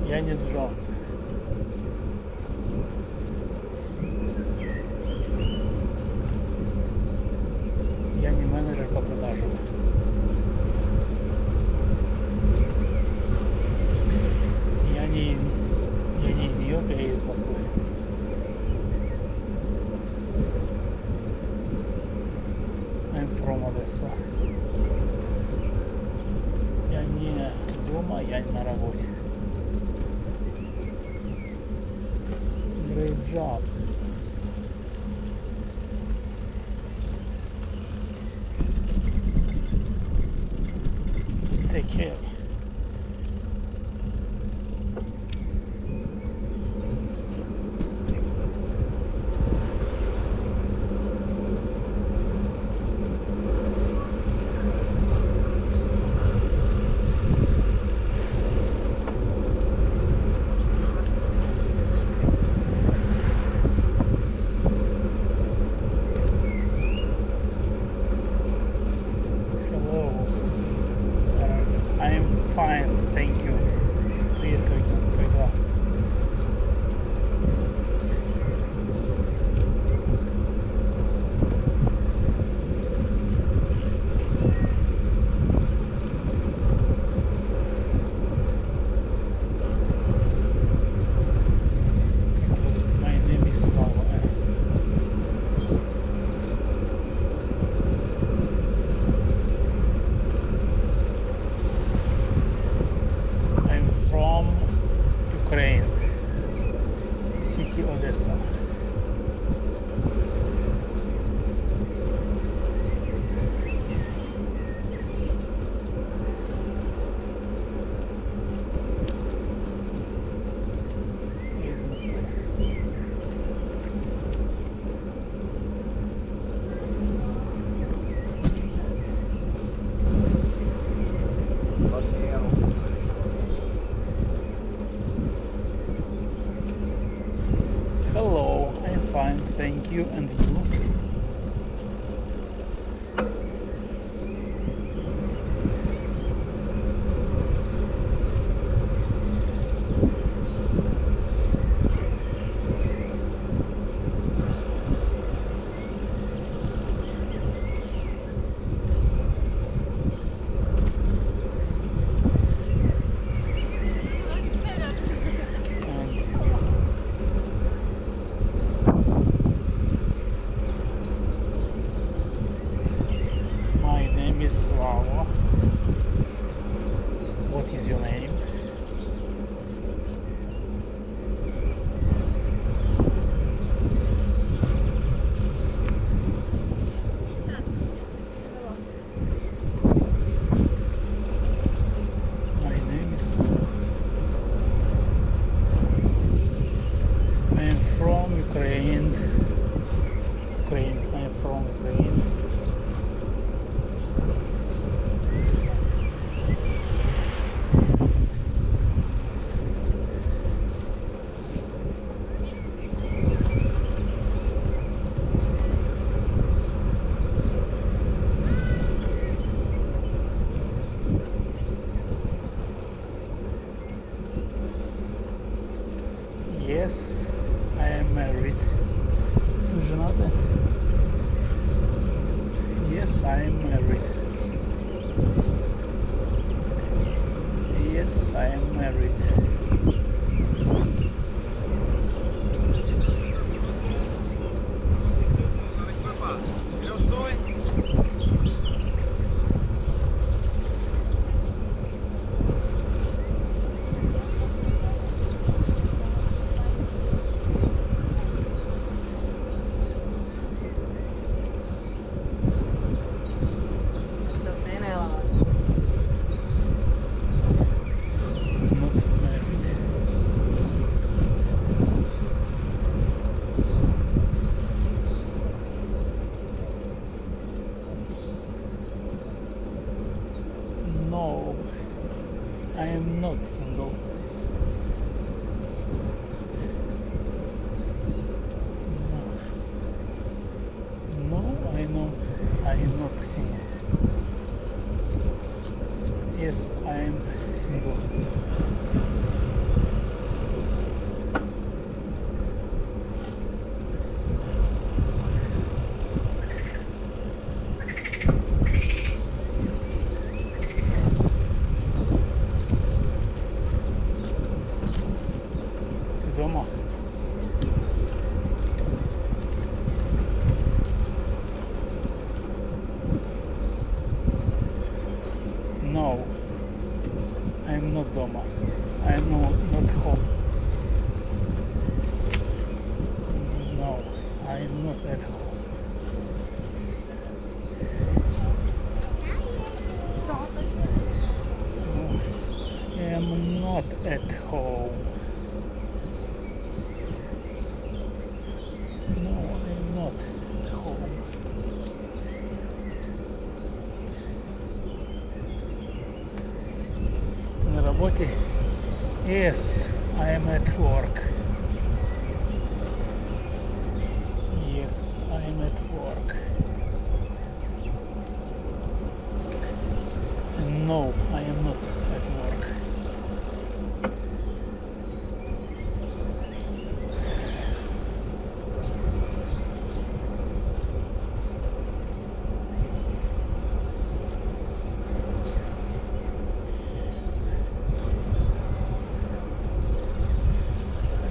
Я не Джон. Я не менеджер по продажам. Я не из Нью-Йорка, я из Москвы. I'm from Odessa. Я не дома, я не на работе. Great job. Take care. Hello. I'm fine, thank you. Привет, как дела? My name is Slava. I'm from Ukraine, city Odessa. Из Москвы. Hello, I'm fine, thank you, and you? And my name is Slava. What is your name? My name is I'm from Ukraine. I'm from Ukraine. Yes, I am married. Вы женаты? Yes, I am married. Yes, I am married. Not married. No, I am not single. No, I know I am not single. Yes, I am single. Ты дома? No, I am not дома. I am not home. No, I am not at home. I am not at home. No, I am not at home. Ты на работе? Yes, I am at work. Yes, I am at work. No, I am not at work.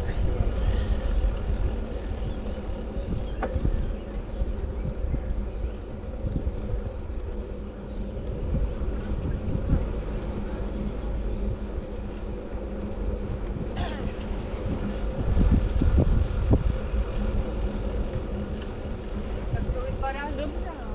Excellent. Tak to vypadá dobře, no.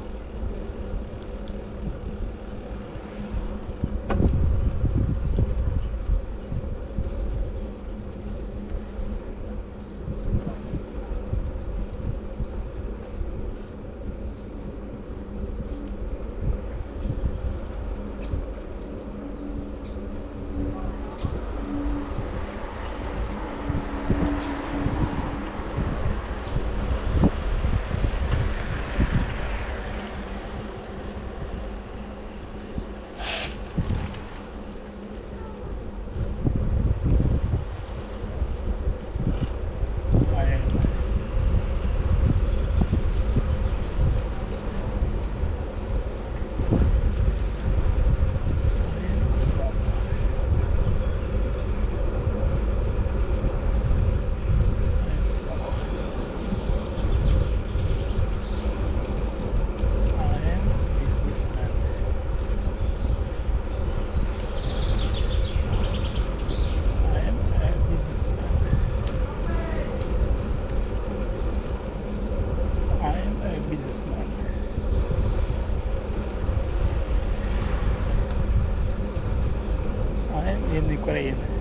Businessman. I am in Ukraine.